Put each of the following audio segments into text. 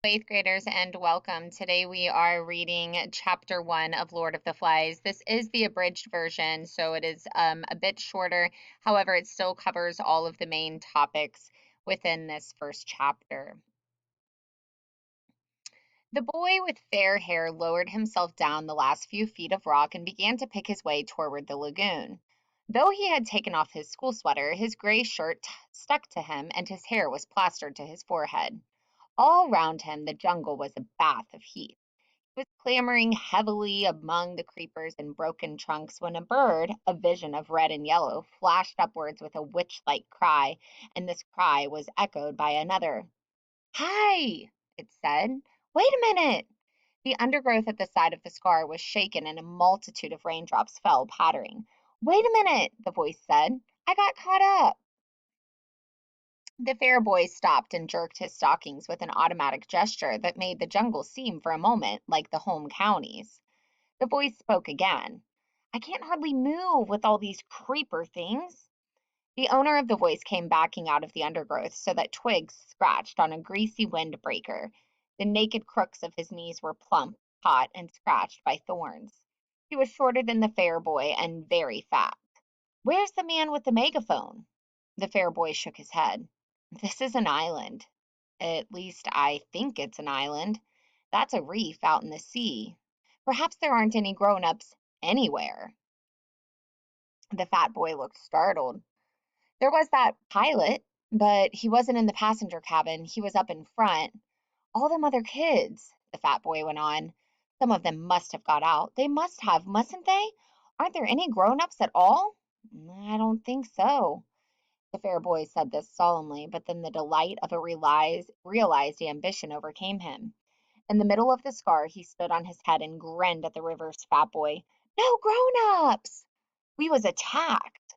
Eighth graders, and welcome. Today we are reading chapter 1 of Lord of the Flies. This is the abridged version, so it is a bit shorter. However, it still covers all of the main topics within this first chapter. The boy with fair hair lowered himself down the last few feet of rock and began to pick his way toward the lagoon. Though he had taken off his school sweater, his gray shirt stuck to him and his hair was plastered to his forehead. All round him the jungle was a bath of heat. He was clambering heavily among the creepers and broken trunks when a bird, a vision of red and yellow, flashed upwards with a witch-like cry, and this cry was echoed by another. "Hi!" it said. "Wait a minute!" The undergrowth at the side of the scar was shaken and a multitude of raindrops fell pattering. "Wait a minute!" the voice said. "I got caught up." The fair boy stopped and jerked his stockings with an automatic gesture that made the jungle seem for a moment like the home counties. The voice spoke again. "I can't hardly move with all these creeper things." The owner of the voice came backing out of the undergrowth so that twigs scratched on a greasy windbreaker. The naked crooks of his knees were plump, hot, and scratched by thorns. He was shorter than the fair boy and very fat. "Where's the man with the megaphone?" The fair boy shook his head. "This is an island. At least I think it's an island. That's a reef out in the sea. Perhaps there aren't any grown-ups anywhere." The fat boy looked startled. "There was that pilot, but he wasn't in the passenger cabin. He was up in front. All them other kids," the fat boy went on. "Some of them must have got out. They must have, mustn't they? Aren't there any grown-ups at all?" "I don't think so." The fair boy said this solemnly, but then the delight of a realized ambition overcame him. In the middle of the scar, he stood on his head and grinned at the river's fat boy. "No grown-ups! We was attacked."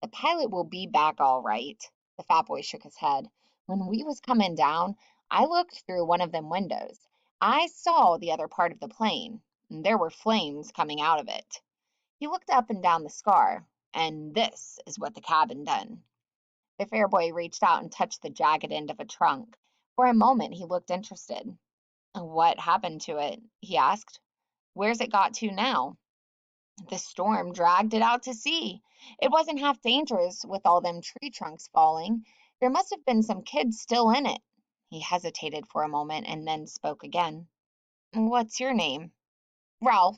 "The pilot will be back all right." The fat boy shook his head. "When we was coming down, I looked through one of them windows. I saw the other part of the plane, and there were flames coming out of it." He looked up and down the scar, and this is what the cabin done. The fair boy reached out and touched the jagged end of a trunk. For a moment he looked interested. "What happened to it?" he asked. "Where's it got to now?" "The storm dragged it out to sea. It wasn't half dangerous with all them tree trunks falling. There must have been some kids still in it." He hesitated for a moment and then spoke again. "What's your name?" "Ralph."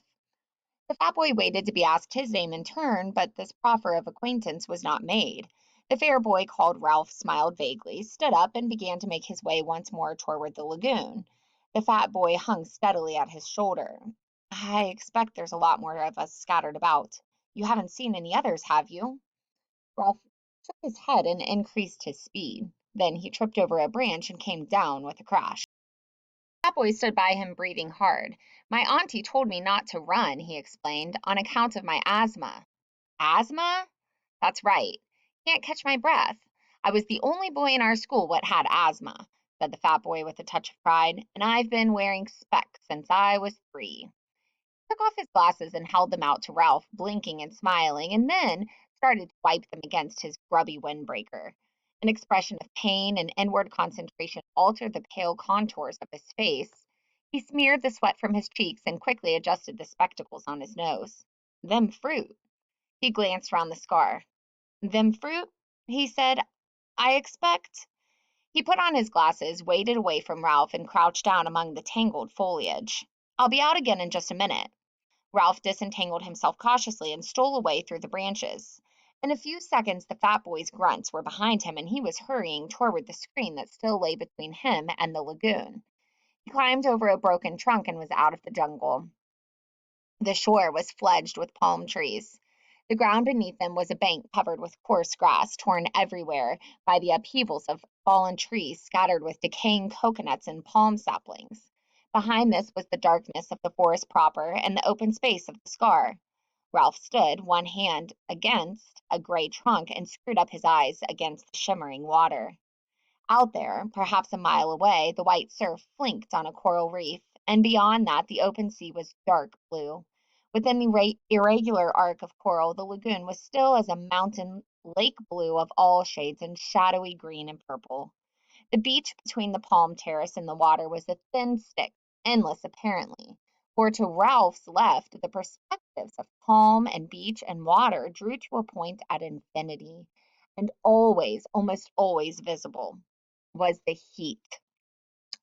The fat boy waited to be asked his name in turn, but this proffer of acquaintance was not made. The fair boy, called Ralph, smiled vaguely, stood up, and began to make his way once more toward the lagoon. The fat boy hung steadily at his shoulder. "I expect there's a lot more of us scattered about. You haven't seen any others, have you?" Ralph shook his head and increased his speed. Then he tripped over a branch and came down with a crash. The fat boy stood by him, breathing hard. "My auntie told me not to run," he explained, "on account of my asthma." "Asthma?" "That's right. Can't catch my breath. I was the only boy in our school what had asthma," said the fat boy with a touch of pride, "and I've been wearing specs since I was 3." He took off his glasses and held them out to Ralph, blinking and smiling, and then started to wipe them against his grubby windbreaker. An expression of pain and inward concentration altered the pale contours of his face. He smeared the sweat from his cheeks and quickly adjusted the spectacles on his nose. "Them fruit." He glanced round the scar. "Them fruit?" he said. "I expect—" He put on his glasses, waded away from Ralph, and crouched down among the tangled foliage. "I'll be out again in just a minute." Ralph disentangled himself cautiously and stole away through the branches. In a few seconds the fat boy's grunts were behind him, and he was hurrying toward the screen that still lay between him and the lagoon. He climbed over a broken trunk and was out of the jungle. The shore was fledged with palm trees. The ground beneath them was a bank covered with coarse grass, torn everywhere by the upheavals of fallen trees scattered with decaying coconuts and palm saplings. Behind this was the darkness of the forest proper and the open space of the scar. Ralph stood, one hand against a gray trunk, and screwed up his eyes against the shimmering water. Out there, perhaps a mile away, the white surf flinked on a coral reef, and beyond that the open sea was dark blue. Within the irregular arc of coral, the lagoon was still as a mountain lake blue of all shades in shadowy green and purple. The beach between the palm terrace and the water was a thin stick, endless apparently, for to Ralph's left the perspectives of palm and beach and water drew to a point at infinity, and always, almost always visible, was the heat.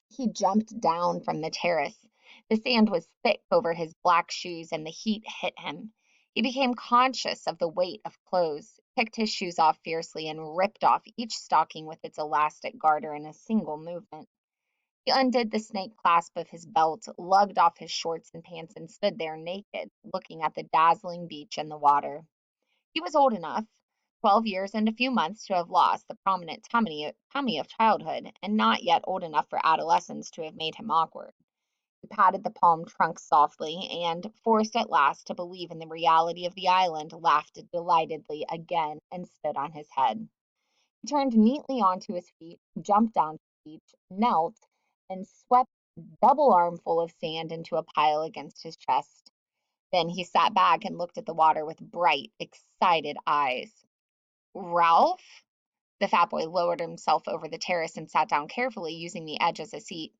He jumped down from the terrace. The sand was thick over his black shoes, and the heat hit him. He became conscious of the weight of clothes, kicked his shoes off fiercely, and ripped off each stocking with its elastic garter in a single movement. He undid the snake clasp of his belt, lugged off his shorts and pants, and stood there naked, looking at the dazzling beach and the water. He was old enough, 12 years and a few months, to have lost the prominent tummy of childhood, and not yet old enough for adolescence to have made him awkward. He patted the palm trunk softly, and, forced at last to believe in the reality of the island, laughed delightedly again and stood on his head. He turned neatly onto his feet, jumped down to the beach, knelt, and swept a double armful of sand into a pile against his chest. Then he sat back and looked at the water with bright, excited eyes. Ralph? The fat boy lowered himself over the terrace and sat down carefully, using the edge as a seat.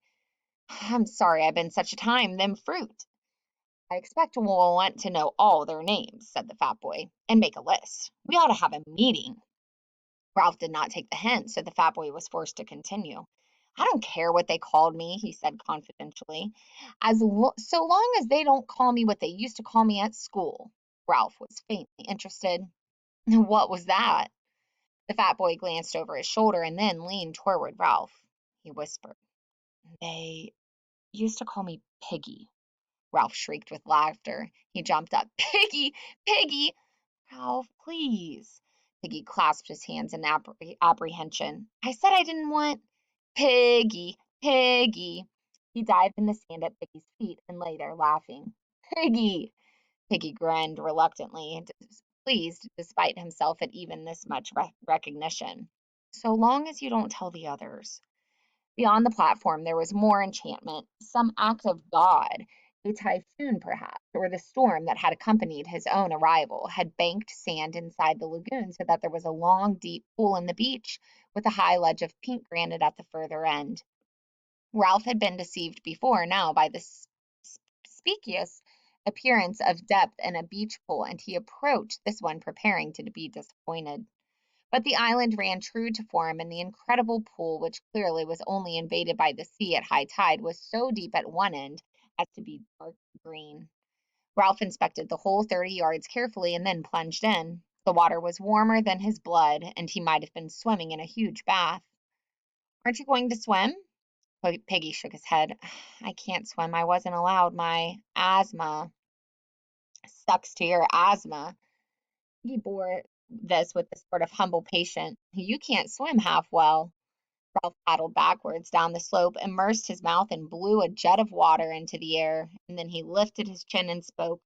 I'm sorry I've been such a time. Them fruit. I expect we'll want to know all their names, said the fat boy, and make a list. We ought to have a meeting. Ralph did not take the hint, so the fat boy was forced to continue. I don't care what they called me, he said confidentially, so long as they don't call me what they used to call me at school. Ralph was faintly interested. What was that? The fat boy glanced over his shoulder and then leaned toward Ralph. He whispered, They used to call me Piggy. Ralph shrieked with laughter. He jumped up. Piggy! Piggy! Ralph, please. Piggy clasped his hands in apprehension. I said I didn't want. Piggy! Piggy! He dived in the sand at Piggy's feet and lay there laughing. Piggy! Piggy grinned reluctantly, pleased despite himself at even this much recognition. So long as you don't tell the others. Beyond the platform there was more enchantment, some act of God. A typhoon, perhaps, or the storm that had accompanied his own arrival, had banked sand inside the lagoon so that there was a long, deep pool in the beach, with a high ledge of pink granite at the further end. Ralph had been deceived before now by the specious appearance of depth in a beach pool, and he approached this one preparing to be disappointed. But the island ran true to form, and the incredible pool, which clearly was only invaded by the sea at high tide, was so deep at one end as to be dark green. Ralph inspected the whole 30 yards carefully and then plunged in. The water was warmer than his blood, and he might have been swimming in a huge bath. Aren't you going to swim? Piggy shook his head. I can't swim. I wasn't allowed. My asthma. Sucks to your asthma. He bore this with a sort of humble patience. You can't swim half well. Ralph paddled backwards down the slope, immersed his mouth, and blew a jet of water into the air. And then he lifted his chin and spoke.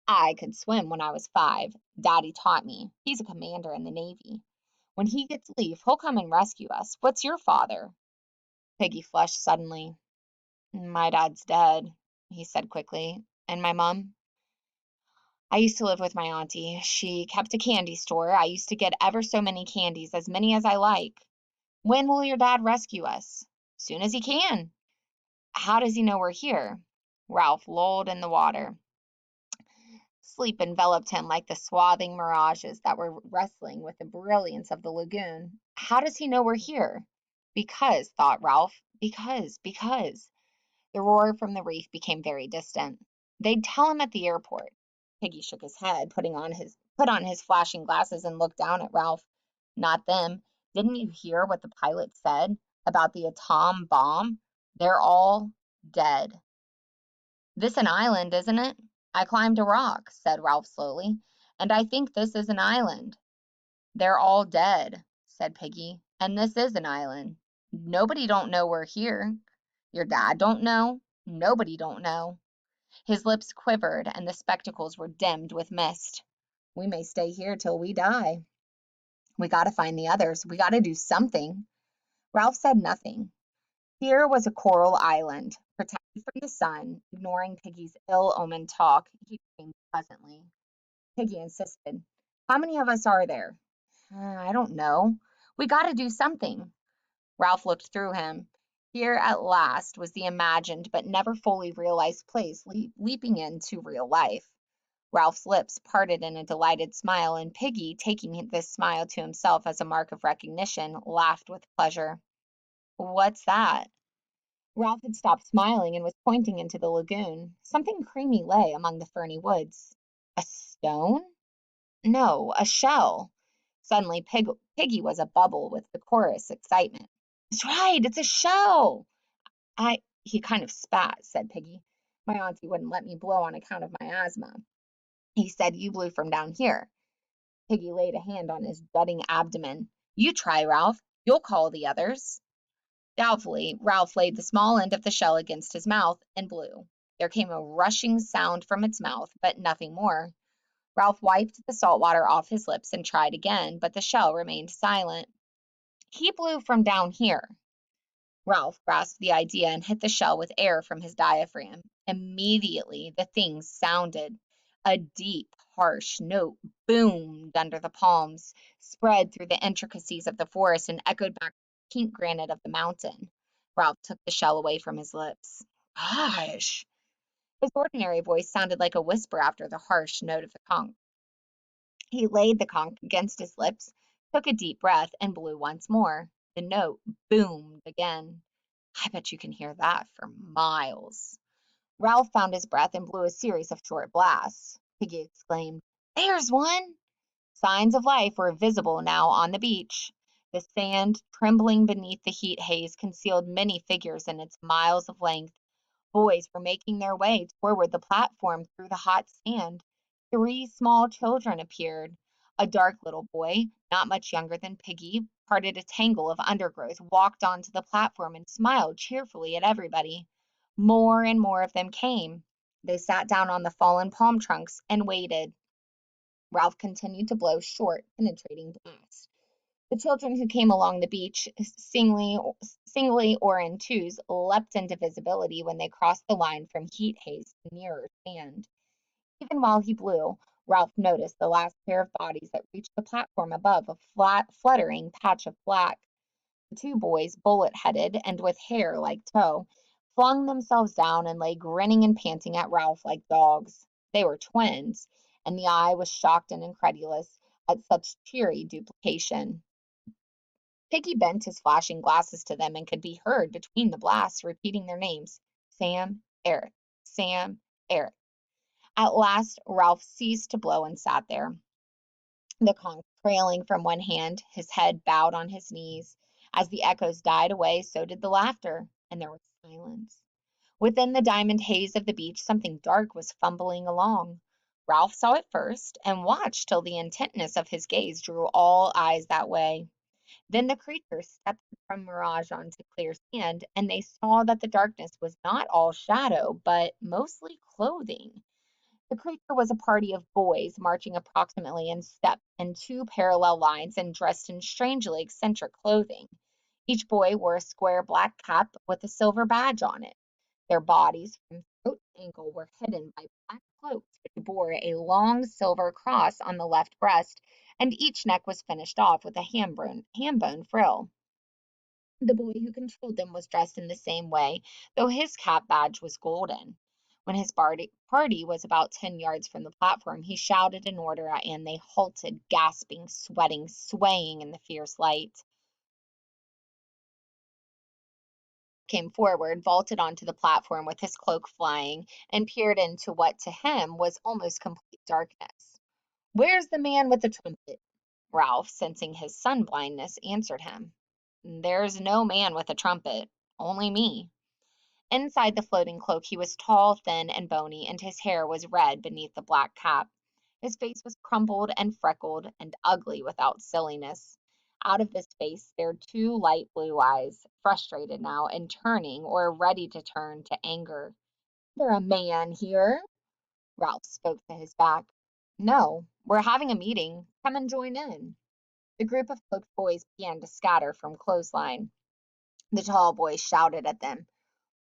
I could swim when I was 5. Daddy taught me. He's a commander in the Navy. When he gets leave, he'll come and rescue us. What's your father? Piggy flushed suddenly. My dad's dead, he said quickly. And my mom? I used to live with my auntie. She kept a candy store. I used to get ever so many candies, as many as I like. When will your dad rescue us? Soon as he can. How does he know we're here? Ralph lolled in the water. Sleep enveloped him like the swathing mirages that were wrestling with the brilliance of the lagoon. How does he know we're here? Because, thought Ralph, because. The roar from the reef became very distant. They'd tell him at the airport. Piggy shook his head, put on his flashing glasses and looked down at Ralph. Not them. Didn't you hear what the pilot said about the atom bomb? They're all dead. This an island, isn't it? I climbed a rock, said Ralph slowly, and I think this is an island. They're all dead, said Piggy, and this is an island. Nobody don't know we're here. Your dad don't know. Nobody don't know. His lips quivered, and the spectacles were dimmed with mist. We may stay here till we die. We got to find the others. We got to do something. Ralph said nothing. Here was a coral island, protected from the sun. Ignoring Piggy's ill-omened talk, he dreamed pleasantly. Piggy insisted. How many of us are there? I don't know. We got to do something. Ralph looked through him. Here at last was the imagined but never fully realized place leaping into real life. Ralph's lips parted in a delighted smile, and Piggy, taking this smile to himself as a mark of recognition, laughed with pleasure. What's that? Ralph had stopped smiling and was pointing into the lagoon. Something creamy lay among the ferny woods. A stone? No, a shell. Suddenly, Piggy was abubble with decorous excitement. That's right, it's a shell. He kind of spat, said Piggy. My auntie wouldn't let me blow on account of my asthma. He said you blew from down here. Piggy laid a hand on his jutting abdomen. You try, Ralph. You'll call the others. Doubtfully, Ralph laid the small end of the shell against his mouth and blew. There came a rushing sound from its mouth, but nothing more. Ralph wiped the salt water off his lips and tried again, but the shell remained silent. He blew from down here. Ralph grasped the idea and hit the shell with air from his diaphragm. Immediately, the thing sounded. A deep, harsh note boomed under the palms, spread through the intricacies of the forest, and echoed back the pink granite of the mountain. Ralph took the shell away from his lips. Gosh! His ordinary voice sounded like a whisper after the harsh note of the conch. He laid the conch against his lips, took a deep breath, and blew once more. The note boomed again. I bet you can hear that for miles. Ralph found his breath and blew a series of short blasts. Piggy exclaimed, There's one! Signs of life were visible now on the beach. The sand, trembling beneath the heat haze, concealed many figures in its miles of length. Boys were making their way toward the platform through the hot sand. 3 small children appeared. A dark little boy, not much younger than Piggy, parted a tangle of undergrowth, walked onto the platform, and smiled cheerfully at everybody. More and more of them came. They sat down on the fallen palm trunks and waited. Ralph continued to blow short, penetrating blasts. The children who came along the beach, singly or in twos, leapt into visibility when they crossed the line from heat haze to nearer sand. Even while he blew, Ralph noticed the last pair of bodies that reached the platform above, a fluttering patch of black. The 2 boys, bullet-headed and with hair like tow, flung themselves down and lay grinning and panting at Ralph like dogs. They were twins, and the eye was shocked and incredulous at such cheery duplication. Piggy bent his flashing glasses to them and could be heard between the blasts repeating their names. Sam, Eric, Sam, Eric. At last Ralph ceased to blow and sat there, the conch trailing from one hand, his head bowed on his knees. As the echoes died away, so did the laughter, and there was silence. Within the diamond haze of the beach, something dark was fumbling along. Ralph saw it first and watched till the intentness of his gaze drew all eyes that way. Then the creature stepped from mirage onto clear sand, and they saw that the darkness was not all shadow, but mostly clothing. The creature was a party of boys marching approximately in step in 2 parallel lines and dressed in strangely eccentric clothing. Each boy wore a square black cap with a silver badge on it. Their bodies from throat to ankle were hidden by black cloaks which bore a long silver cross on the left breast, and each neck was finished off with a ham bone frill. The boy who controlled them was dressed in the same way, though his cap badge was golden. When his party was about 10 yards from the platform, he shouted an order, and they halted, gasping, sweating, swaying in the fierce light. Came forward, vaulted onto the platform with his cloak flying, and peered into what to him was almost complete darkness. Where's the man with the trumpet? Ralph, sensing his sun blindness, answered him. There's no man with a trumpet, only me. Inside the floating cloak he was tall, thin, and bony, and his hair was red beneath the black cap. His face was crumpled and freckled and ugly without silliness. Out of this face stared 2 light blue eyes, frustrated now and turning or ready to turn to anger. Is there a man here? Ralph spoke to his back. No, we're having a meeting. Come and join in. The group of cloaked boys began to scatter from clothesline. The tall boy shouted at them.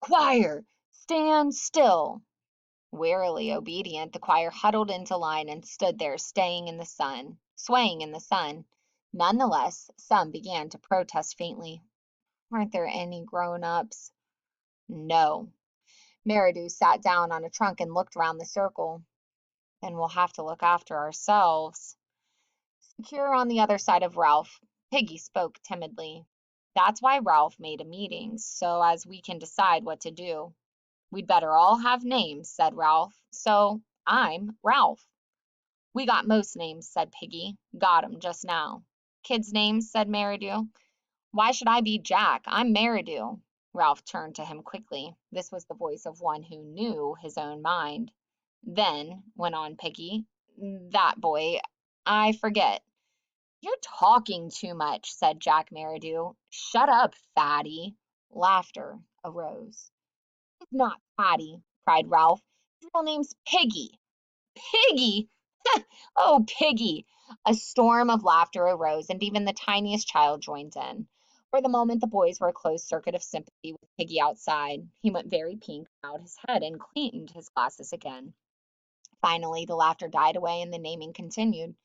Choir, stand still. Wearily obedient, the choir huddled into line and stood there, swaying in the sun. None the less, some began to protest faintly. Aren't there any grown-ups? No. Meridu sat down on a trunk and looked around the circle. Then we'll have to look after ourselves. Secure on the other side of Ralph, Piggy spoke timidly. That's why Ralph made a meeting, so as we can decide what to do. We'd better all have names, said Ralph. So I'm Ralph. We got most names, said Piggy. Got 'em just now. Kids' names, said Meridew. Why should I be Jack? I'm Meridew. Ralph turned to him quickly. This was the voice of one who knew his own mind. Then, went on Piggy, that boy, I forget. You're talking too much, said Jack Meridew. Shut up, fatty. Laughter arose. He's not fatty, cried Ralph. His real name's Piggy. Piggy! Oh, Piggy! A storm of laughter arose, and even the tiniest child joined in. For the moment, the boys were a closed circuit of sympathy with Piggy outside. He went very pink, bowed his head, and cleaned his glasses again. Finally, the laughter died away and the naming continued.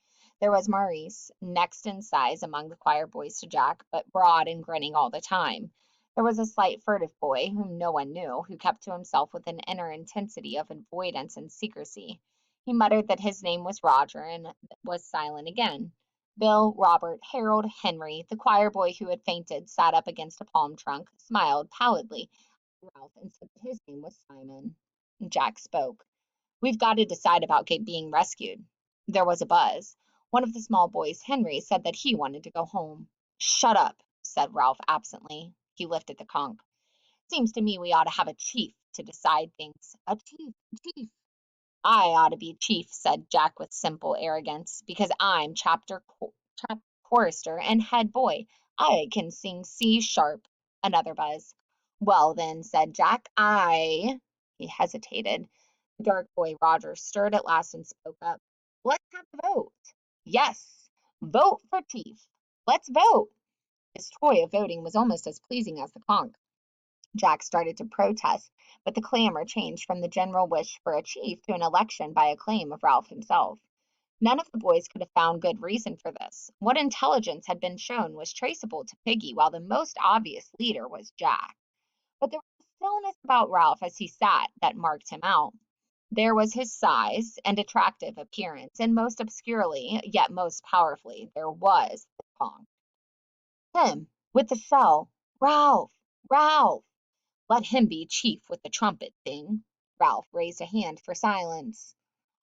There was Maurice, next in size among the choir boys to Jack, but broad and grinning all the time. There was a slight furtive boy, whom no one knew, who kept to himself with an inner intensity of avoidance and secrecy. He muttered that his name was Roger and was silent again. Bill, Robert, Harold, Henry, the choir boy who had fainted, sat up against a palm trunk, smiled pallidly at Ralph, and said that his name was Simon. Jack spoke. We've got to decide about being rescued. There was a buzz. One of the small boys, Henry, said that he wanted to go home. Shut up, said Ralph absently. He lifted the conch. Seems to me we ought to have a chief to decide things. A chief, a chief. I ought to be chief, said Jack with simple arrogance, because I'm chap chorister and head boy. I can sing C sharp. Another buzz. Well then, said Jack, He hesitated. The dark boy Roger stirred at last and spoke up. Let's have a vote. Yes, vote for chief. Let's vote. His toy of voting was almost as pleasing as the conch. Jack started to protest, but the clamor changed from the general wish for a chief to an election by acclaim of Ralph himself. None of the boys could have found good reason for this. What intelligence had been shown was traceable to Piggy, while the most obvious leader was Jack. But there was a stillness about Ralph as he sat that marked him out. There was his size and attractive appearance, and most obscurely, yet most powerfully, there was the song. Him, with the shell. Ralph! Ralph! Let him be chief with the trumpet thing. Ralph raised a hand for silence.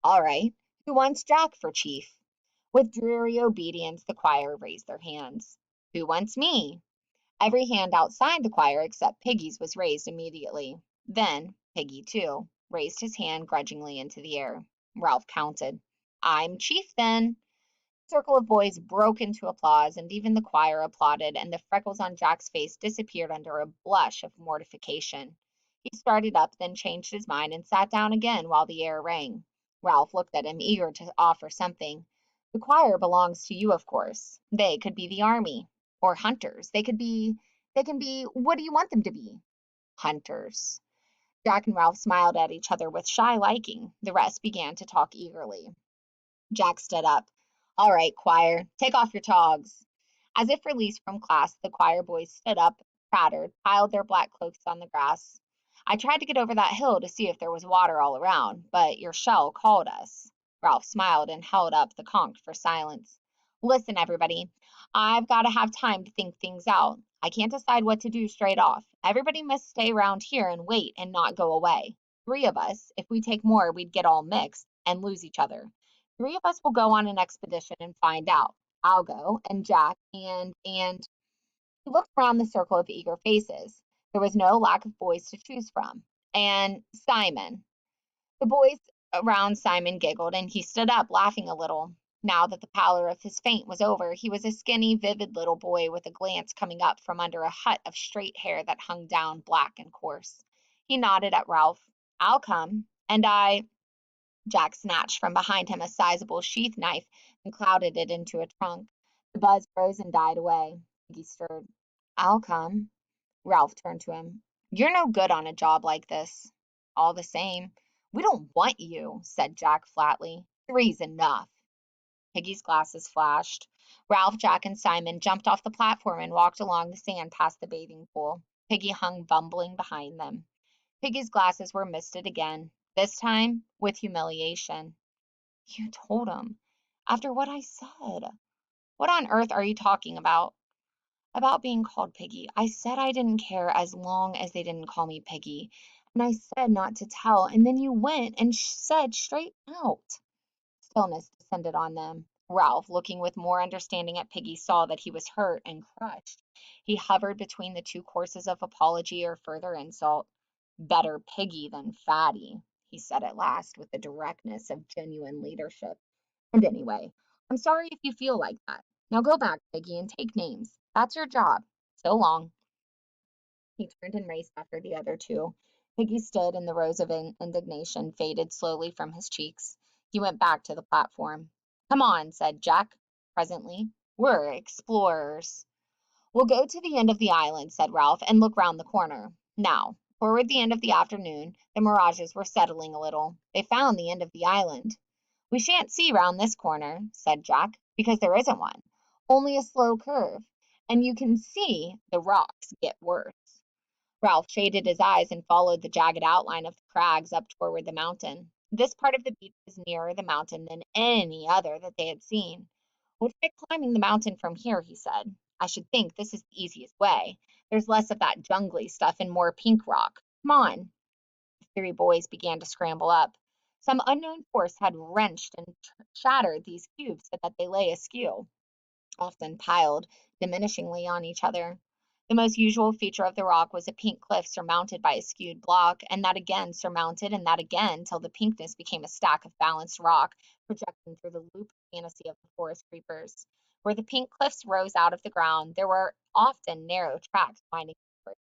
All right. Who wants Jack for chief? With dreary obedience, the choir raised their hands. Who wants me? Every hand outside the choir except Piggy's was raised immediately. Then Piggy, too, raised his hand grudgingly into the air. Ralph counted. I'm chief, then. The circle of boys broke into applause, and even the choir applauded, and the freckles on Jack's face disappeared under a blush of mortification. He started up, then changed his mind and sat down again while the air rang. Ralph looked at him, eager to offer something. The choir belongs to you, of course. They could be the army. Or hunters. They can be, what do you want them to be? Hunters. Jack and Ralph smiled at each other with shy liking. The rest began to talk eagerly. Jack stood up. All right, choir, take off your togs. As if released from class, the choir boys stood up, prattled, piled their black cloaks on the grass. I tried to get over that hill to see if there was water all around, but your shell called us. Ralph smiled and held up the conch for silence. Listen, everybody, I've got to have time to think things out. I can't decide what to do straight off. Everybody must stay around here and wait and not go away. Three of us, if we take more, we'd get all mixed and lose each other. Three of us will go on an expedition and find out. I'll go, and Jack, and he looked around the circle of eager faces. There was no lack of boys to choose from. And Simon. The boys around Simon giggled, and he stood up, laughing a little. Now that the pallor of his faint was over, he was a skinny, vivid little boy with a glance coming up from under a hut of straight hair that hung down black and coarse. He nodded at Ralph. I'll come. And I. Jack snatched from behind him a sizable sheath knife and clouded it into a trunk. The buzz rose and died away. He stirred. I'll come. Ralph turned to him. You're no good on a job like this. All the same, we don't want you, said Jack flatly. Three's enough. Piggy's glasses flashed. Ralph, Jack, and Simon jumped off the platform and walked along the sand past the bathing pool. Piggy hung bumbling behind them. Piggy's glasses were misted again, this time with humiliation. You told him. After what I said. What on earth are you talking about? About being called Piggy. I said I didn't care as long as they didn't call me Piggy. And I said not to tell. And then you went and said straight out. Stillness descended on them. Ralph, looking with more understanding at Piggy, saw that he was hurt and crushed. He hovered between the two courses of apology or further insult. Better Piggy than Fatty, he said at last, with the directness of genuine leadership. And anyway, I'm sorry if you feel like that. Now go back, Piggy, and take names. That's your job. So long. He turned and raced after the other two. Piggy stood, and the rose of indignation faded slowly from his cheeks. He went back to the platform. Come on, said Jack, presently. We're explorers. We'll go to the end of the island, said Ralph, and look round the corner. Now, toward the end of the afternoon, the mirages were settling a little. They found the end of the island. We shan't see round this corner, said Jack, because there isn't one, only a slow curve, and you can see the rocks get worse. Ralph shaded his eyes and followed the jagged outline of the crags up toward the mountain. This part of the beach was nearer the mountain than any other that they had seen. We'll try climbing the mountain from here, he said. I should think this is the easiest way. There's less of that jungly stuff and more pink rock. Come on. The three boys began to scramble up. Some unknown force had wrenched and shattered these cubes so that they lay askew, often piled diminishingly on each other. The most usual feature of the rock was a pink cliff surmounted by a skewed block, and that again surmounted, and that again, till the pinkness became a stack of balanced rock projecting through the loop fantasy of the forest creepers. Where the pink cliffs rose out of the ground, there were often narrow tracks winding upwards.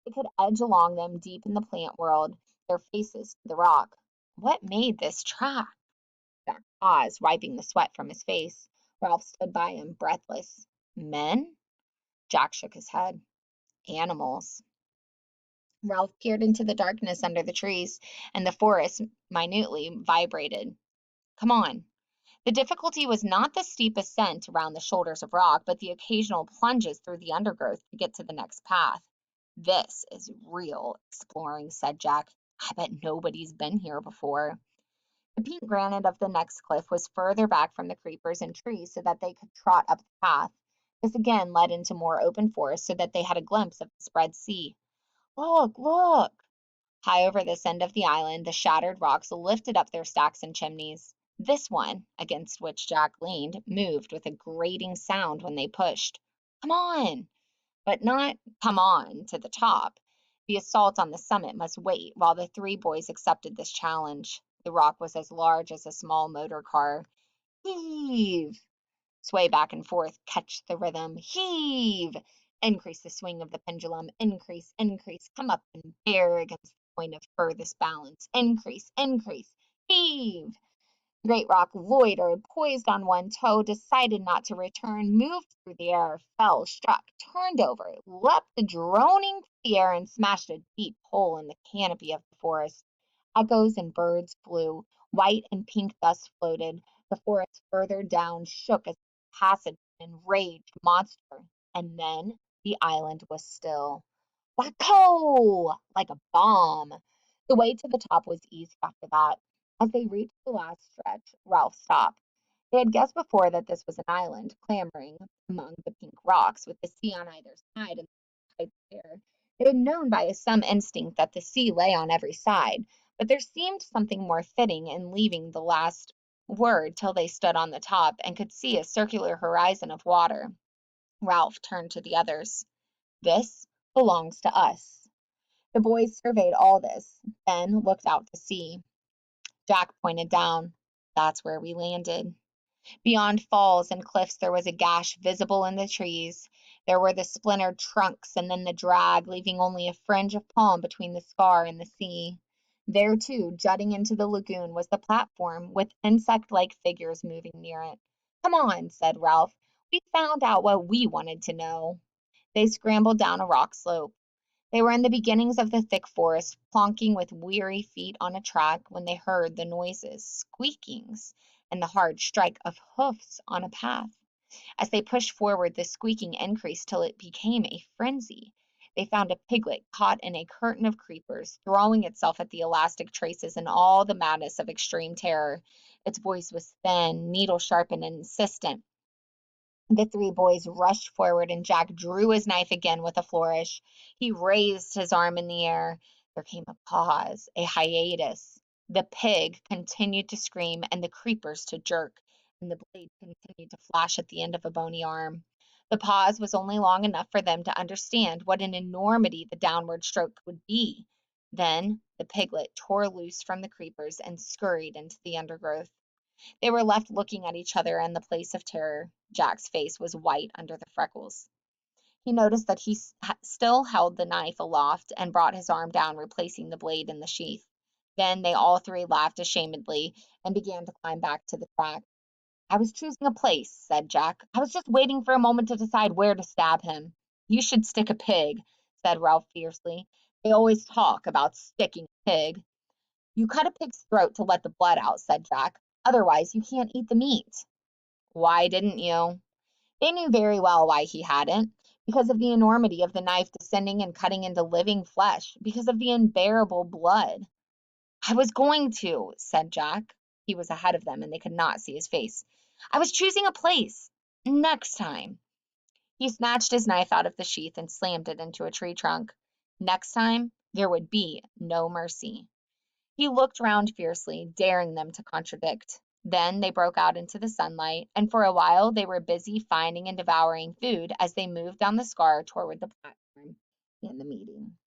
They could edge along them deep in the plant world, their faces to the rock. What made this track? Jack paused, wiping the sweat from his face. Ralph stood by him, breathless. Men? Jack shook his head. Animals. Ralph peered into the darkness under the trees, and the forest minutely vibrated. Come on. The difficulty was not the steep ascent around the shoulders of rock, but the occasional plunges through the undergrowth to get to the next path. This is real exploring, said Jack. I bet nobody's been here before. The pink granite of the next cliff was further back from the creepers and trees so that they could trot up the path. This again led into more open forest so that they had a glimpse of the spread sea. Look, look! High over this end of the island, the shattered rocks lifted up their stacks and chimneys. This one, against which Jack leaned, moved with a grating sound when they pushed. Come on! But not come on to the top. The assault on the summit must wait while the three boys accepted this challenge. The rock was as large as a small motor car. Heave! Sway back and forth, catch the rhythm. Heave! Increase the swing of the pendulum. Increase, increase. Come up and bear against the point of furthest balance. Increase, increase. Heave! Great Rock loitered, poised on one toe, decided not to return, moved through the air, fell, struck, turned over, leapt droning through the air, and smashed a deep hole in the canopy of the forest. Echoes and birds flew, white and pink dust floated. The forest further down shook as the passage of an enraged monster, and then the island was still. Wacko! Like a bomb. The way to the top was easy after that. As they reached the last stretch, Ralph stopped. They had guessed before that this was an island, clambering among the pink rocks, with the sea on either side and the tides there. They had known by some instinct that the sea lay on every side, but there seemed something more fitting in leaving the last word till they stood on the top and could see a circular horizon of water. Ralph turned to the others. This belongs to us. The boys surveyed all this, then looked out to sea. Jack pointed down. That's where we landed. Beyond falls and cliffs there was a gash visible in the trees. There were the splintered trunks and then the drag, leaving only a fringe of palm between the scar and the sea. There, too, jutting into the lagoon, was the platform, with insect-like figures moving near it. Come on, said Ralph. We found out what we wanted to know. They scrambled down a rock slope. They were in the beginnings of the thick forest, plonking with weary feet on a track, when they heard the noises, squeakings. and the hard strike of hoofs on a path. As they pushed forward, the squeaking increased till it became a frenzy. They found a piglet caught in a curtain of creepers, throwing itself at the elastic traces in all the madness of extreme terror. Its voice was thin, needle sharp, and insistent. The three boys rushed forward, and Jack drew his knife again with a flourish. He raised his arm in the air. There came a pause, a hiatus. The pig continued to scream, and the creepers to jerk, and the blade continued to flash at the end of a bony arm. The pause was only long enough for them to understand what an enormity the downward stroke would be. Then the piglet tore loose from the creepers and scurried into the undergrowth. They were left looking at each other in the place of terror. Jack's face was white under the freckles. He noticed that he still held the knife aloft and brought his arm down, replacing the blade in the sheath. Then they all three laughed ashamedly and began to climb back to the track. I was choosing a place, said Jack. I was just waiting for a moment to decide where to stab him. You should stick a pig, said Ralph fiercely. They always talk about sticking a pig. You cut a pig's throat to let the blood out, said Jack. Otherwise, you can't eat the meat. Why didn't you? They knew very well why he hadn't. Because of the enormity of the knife descending and cutting into living flesh. Because of the unbearable blood. I was going to, said Jack. He was ahead of them and they could not see his face. I was choosing a place. Next time. He snatched his knife out of the sheath and slammed it into a tree trunk. Next time, there would be no mercy. He looked round fiercely, daring them to contradict. Then they broke out into the sunlight, and for a while they were busy finding and devouring food as they moved down the scar toward the platform and the meeting.